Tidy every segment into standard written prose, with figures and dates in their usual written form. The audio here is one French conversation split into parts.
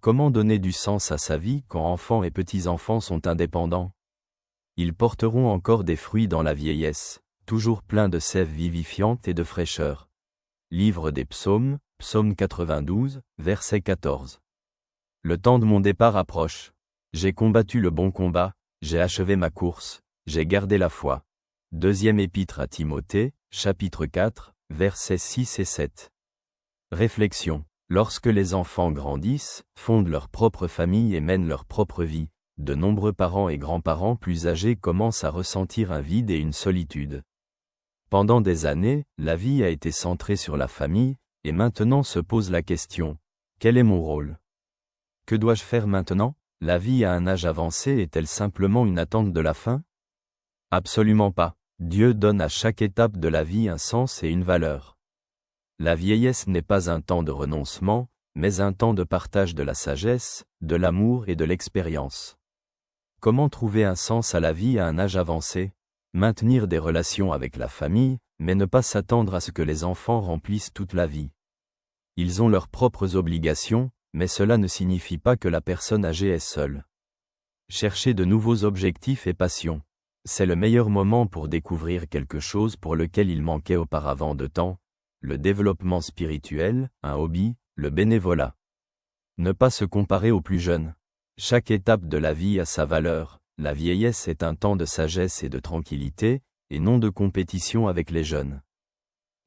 Comment donner du sens à sa vie quand enfants et petits-enfants sont indépendants? Ils porteront encore des fruits dans la vieillesse, toujours pleins de sève vivifiante et de fraîcheur. Livre des Psaumes, Psaume 92, verset 14. Le temps de mon départ approche. J'ai combattu le bon combat, j'ai achevé ma course, j'ai gardé la foi. Deuxième épître à Timothée, chapitre 4, versets 6 et 7. Réflexion. Lorsque les enfants grandissent, fondent leur propre famille et mènent leur propre vie, de nombreux parents et grands-parents plus âgés commencent à ressentir un vide et une solitude. Pendant des années, la vie a été centrée sur la famille, et maintenant se pose la question, quel est mon rôle? Que dois-je faire maintenant? La vie à un âge avancé est-elle simplement une attente de la fin? Absolument pas. Dieu donne à chaque étape de la vie un sens et une valeur. La vieillesse n'est pas un temps de renoncement, mais un temps de partage de la sagesse, de l'amour et de l'expérience. Comment trouver un sens à la vie à un âge avancé? Maintenir des relations avec la famille, mais ne pas s'attendre à ce que les enfants remplissent toute la vie. Ils ont leurs propres obligations, mais cela ne signifie pas que la personne âgée est seule. Chercher de nouveaux objectifs et passions. C'est le meilleur moment pour découvrir quelque chose pour lequel il manquait auparavant de temps. Le développement spirituel, un hobby, le bénévolat. Ne pas se comparer aux plus jeunes. Chaque étape de la vie a sa valeur, la vieillesse est un temps de sagesse et de tranquillité, et non de compétition avec les jeunes.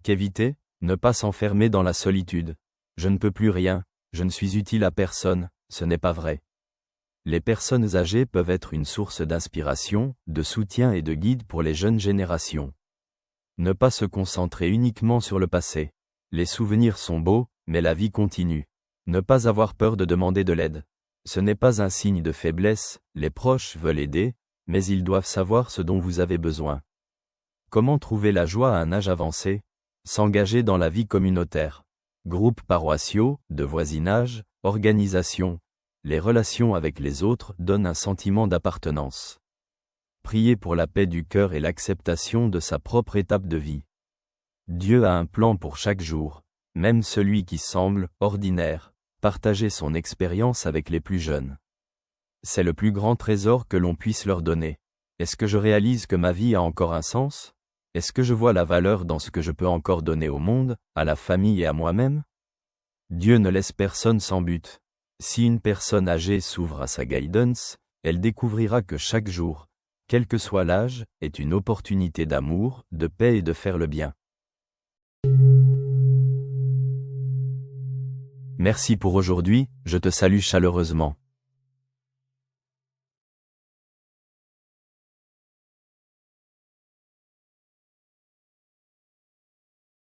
Qu'éviter? Ne pas s'enfermer dans la solitude. Je ne peux plus rien, je ne suis utile à personne, ce n'est pas vrai. Les personnes âgées peuvent être une source d'inspiration, de soutien et de guide pour les jeunes générations. Ne pas se concentrer uniquement sur le passé. Les souvenirs sont beaux, mais la vie continue. Ne pas avoir peur de demander de l'aide. Ce n'est pas un signe de faiblesse, les proches veulent aider, mais ils doivent savoir ce dont vous avez besoin. Comment trouver la joie à un âge avancé? S'engager dans la vie communautaire. Groupes paroissiaux, de voisinage, organisations. Les relations avec les autres donnent un sentiment d'appartenance. Prier pour la paix du cœur et l'acceptation de sa propre étape de vie. Dieu a un plan pour chaque jour, même celui qui semble ordinaire, partager son expérience avec les plus jeunes. C'est le plus grand trésor que l'on puisse leur donner. Est-ce que je réalise que ma vie a encore un sens? Est-ce que je vois la valeur dans ce que je peux encore donner au monde, à la famille et à moi-même? Dieu ne laisse personne sans but. Si une personne âgée s'ouvre à sa guidance, elle découvrira que chaque jour, quel que soit l'âge, est une opportunité d'amour, de paix et de faire le bien. Merci pour aujourd'hui, je te salue chaleureusement.